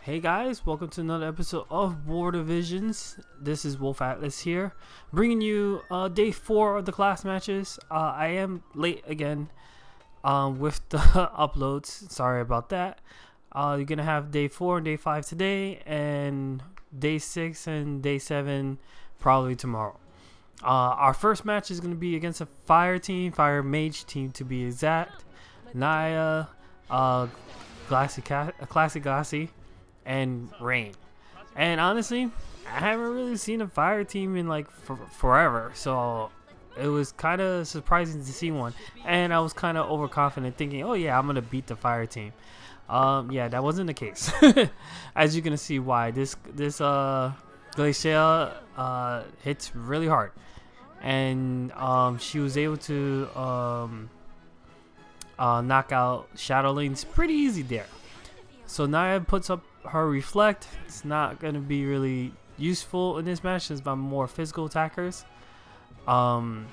Hey guys, welcome to another episode of War Divisions. This is Wolf Atlas here, bringing you day 4 of the class matches. I am late again with the uploads. Sorry about that. You're gonna have day 4 and day 5 today, and day 6 and day 7 probably tomorrow. Our first match is gonna be against a fire mage team to be exact. Naya, Classic Glassy, and Rain. And honestly, I haven't really seen a fire team in like forever, so it was kind of surprising to see one. And I was kind of overconfident, thinking, "Oh yeah, I'm gonna beat the fire team." Yeah, that wasn't the case. As you're gonna see why this Glacier hits really hard, and she was able to knock out Shadowlings pretty easy there. So Naya puts up her Reflect. It's not going to be really useful in this match since I'm more physical attackers. Now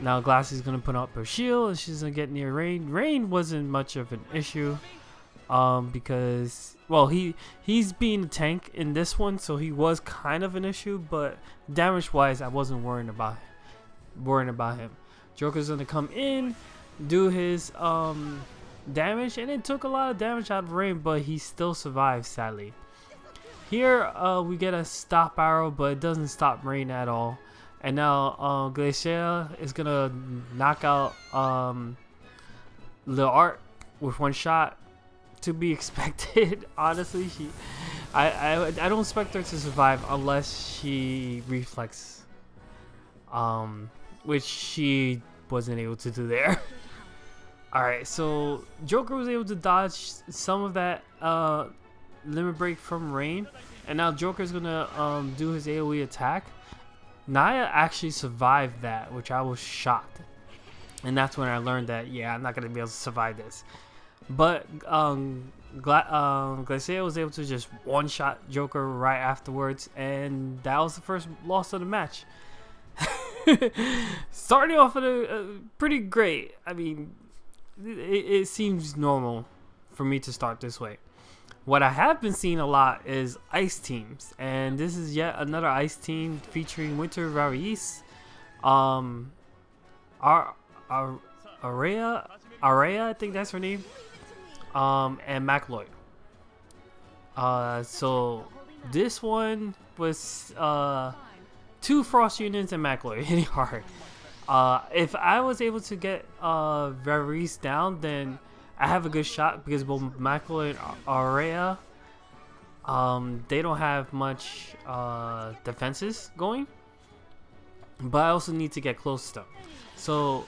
Glassy's going to put up her shield and she's going to get near Rain. Rain wasn't much of an issue because, well, he's being a tank in this one, so he was kind of an issue, but damage-wise, I wasn't worrying about him. Joker's going to come in, do his damage, and it took a lot of damage out of Rain, but he still survived, sadly. Here we get a stop arrow, but it doesn't stop Rain at all. And now Glacier is gonna knock out Lil Art with one shot. To be expected. Honestly, I don't expect her to survive unless she reflex, which she wasn't able to do there. Alright, so Joker was able to dodge some of that limit break from Rain, and now Joker's gonna do his AoE attack. Naya actually survived that, which I was shocked, and that's when I learned that, yeah, I'm not gonna be able to survive this. But Glacier was able to just one-shot Joker right afterwards, and that was the first loss of the match. Starting off at a pretty great. I mean, it seems normal for me to start this way. What I have been seeing a lot is ice teams, and this is yet another ice team featuring Winter Varese, Araya, I think that's her name, and McLeod. So this one was 2 Frost units and McLeod hitting hard. If I was able to get Varese down, then I have a good shot because both McLeod and Araya, they don't have much defenses going, but I also need to get close to them. So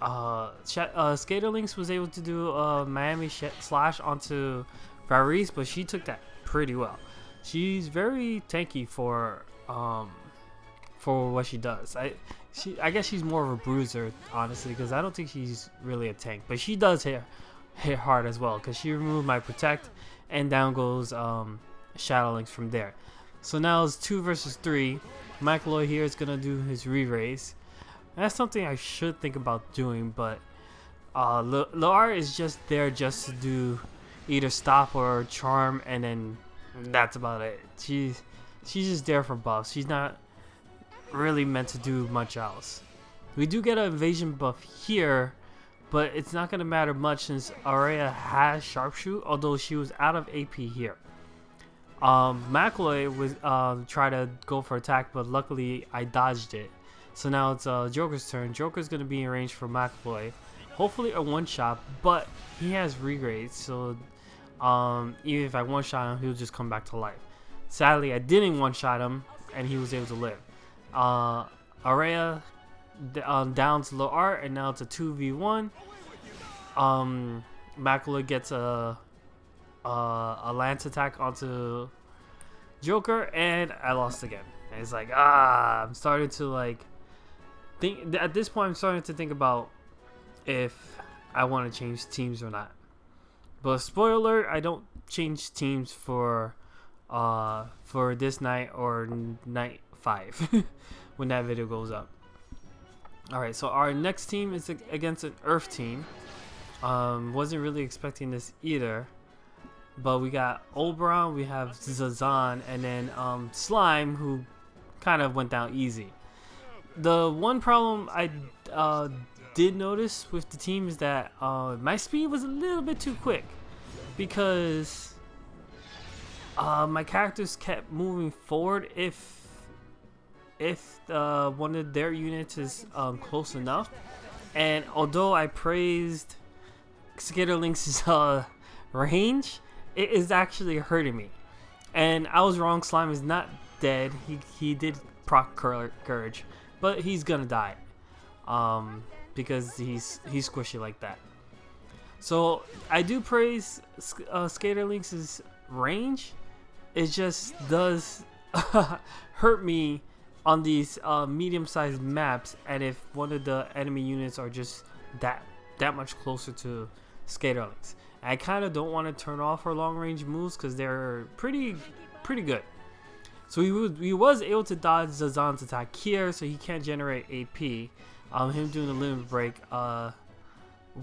Skaterlinks was able to do Miami slash onto Varese, but she took that pretty well. She's very tanky for what she does. I guess she's more of a bruiser, honestly, because I don't think she's really a tank. But she does hit hard as well, because she removed my Protect, and down goes Shadowlings from there. So now it's 2 versus 3. McLeod here is going to do his re-raise. That's something I should think about doing, but Lar is just there just to do either stop or charm, and then that's about it. She's just there for buffs. She's not really meant to do much else. We do get an invasion buff here, but it's not going to matter much since Araya has sharpshoot, although she was out of AP here. McLeod was try to go for attack, but luckily I dodged it. So now it's Joker's turn. Joker's going to be in range for McLeod. Hopefully a one-shot, but he has regrades, so even if I one-shot him, he'll just come back to life. Sadly, I didn't one-shot him, and he was able to live. Araya down to Lil Art, and now it's a 2v1. McLeod gets a lance attack onto Joker, and I lost again. And it's like, I'm starting to like think. At this point, I'm starting to think about if I want to change teams or not. But spoiler alert, I don't change teams for this night or night 5 when that video goes up. Alright, so our next team is against an Earth team. Wasn't really expecting this either. But we got Oberon, we have Zazan, and then Slime, who kind of went down easy. The one problem I did notice with the team is that my speed was a little bit too quick, because my characters kept moving forward if one of their units is close enough. And although I praised Skitterlink's range, it is actually hurting me. And I was wrong. Slime is not dead. He did proc Courage, but he's gonna die because he's squishy like that. So I do praise Skaterlink's range. It just does hurt me on these medium-sized maps, and if one of the enemy units are just that much closer to Skaterlinks. I kind of don't want to turn off her long-range moves because they're pretty good. So he was able to dodge Zazan's attack here, so he can't generate AP. Him doing the limit break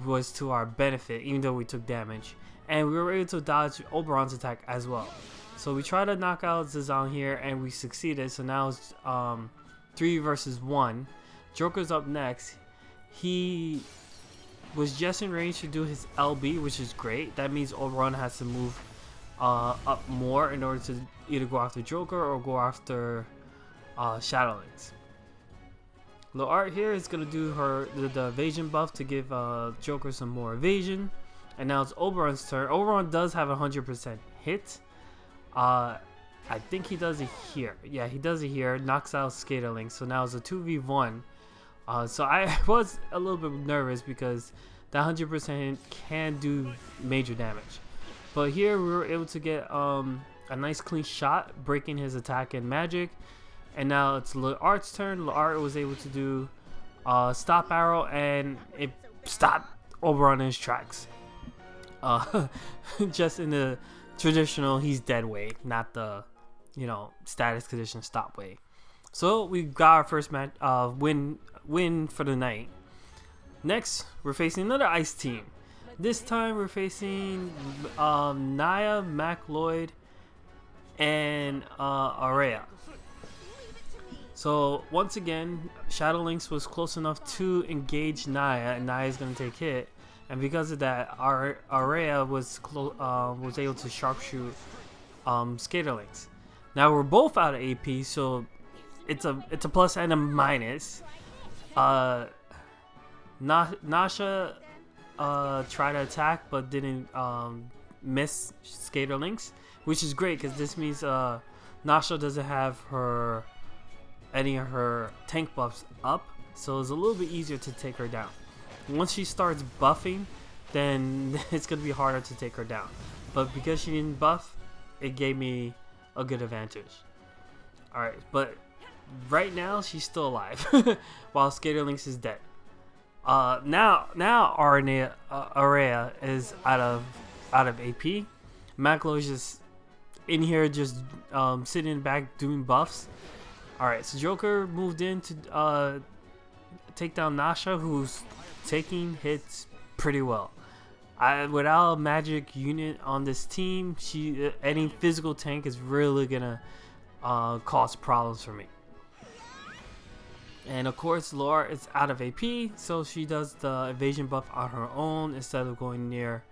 was to our benefit, even though we took damage. And we were able to dodge Oberon's attack as well. So we tried to knock out Zazan here, and we succeeded. So now it's 3 versus 1. Joker's up next. He was just in range to do his LB, which is great. That means Oberon has to move up more in order to either go after Joker or go after Shadowlings. Loart here is going to do the evasion buff to give Joker some more evasion. And now it's Oberon's turn. Oberon does have 100% hit. I think he does it here. Yeah, he does it here. Knocks out Skaterlink. So now it's a 2v1. So I was a little bit nervous because that 100% can do major damage. But here we were able to get a nice clean shot, breaking his attack and magic. And now it's Loart's turn. Loart was able to do stop arrow, and it stopped Oberon in his tracks. Just in the traditional he's dead way, not the status condition stop way. So we got our first match win for the night. Next, we're facing another ice team. This time we're facing Naya, Mac Lloyd, and Aurea. So once again, Shadowlynx was close enough to engage Naya, and Naya's gonna take hit. And because of that, Aurea was able to sharpshoot Skaterlynx. Now we're both out of AP, so it's a plus and a minus. Nasha tried to attack but didn't miss Skaterlynx, which is great because this means Nasha doesn't have any of her tank buffs up, so it's a little bit easier to take her down. Once she starts buffing, then it's gonna be harder to take her down. But because she didn't buff, it gave me a good advantage. Alright, but right now she's still alive while Skaterlynx is dead. Now Aurea is out of AP. Maclo is just in here, just sitting back doing buffs. Alright, so Joker moved in to take down Nasha, who's taking hits pretty well. Without a magic unit on this team, any physical tank is really gonna cause problems for me. And of course, Loart is out of AP, so she does the evasion buff on her own instead of going near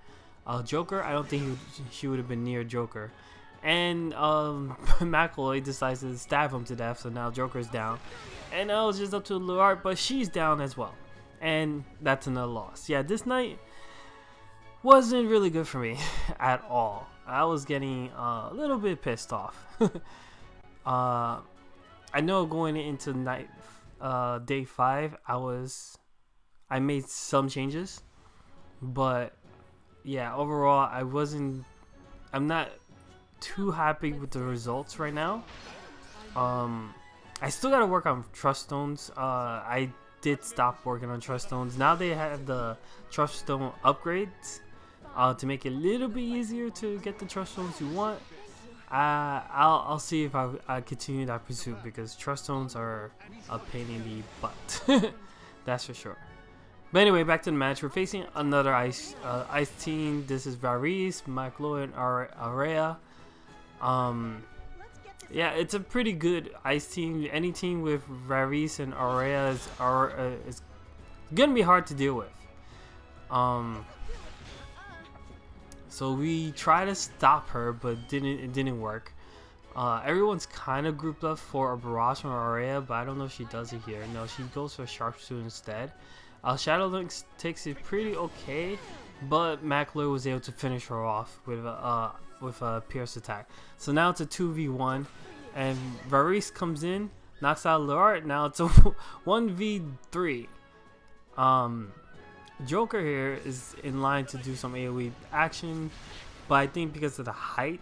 Joker. I don't think she would have been near Joker. And McElroy decides to stab him to death, so now Joker's down. And now it's just up to Loart, but she's down as well. And that's another loss. Yeah, this night wasn't really good for me at all. I was getting a little bit pissed off. I know going into day 5, I made some changes, but yeah, overall I'm not too happy with the results right now. I still gotta work on Trust Stones. I did stop working on Trust Stones. Now they have the Trust Stone upgrades to make it a little bit easier to get the Trust Stones you want. I'll see if I continue that pursuit, because Trust Stones are a pain in the butt. That's for sure. But anyway, back to the match. We're facing another ice team. This is Varese, McLoy, and Area. Yeah, it's a pretty good ice team. Any team with Varese and Area is gonna be hard to deal with. So we try to stop her, but it didn't work. Everyone's kind of grouped up for a barrage from Area, but I don't know if she does it here. No, she goes for a sharpshooter instead. Shadow Lynx takes it pretty okay, but McLoy was able to finish her off with a Pierce attack. So now it's a 2v1, and Varese comes in, knocks out Lord. Now it's a 1v3. Joker here is in line to do some AoE action, but I think because of the height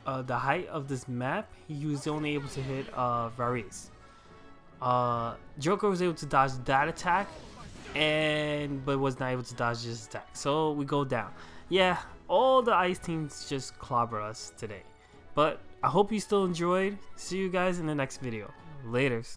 of this map, he was only able to hit Varese. Joker was able to dodge that attack, but was not able to dodge this attack. So we go down. Yeah, all the ice teams just clobber us today. But I hope you still enjoyed. See you guys in the next video. Laters.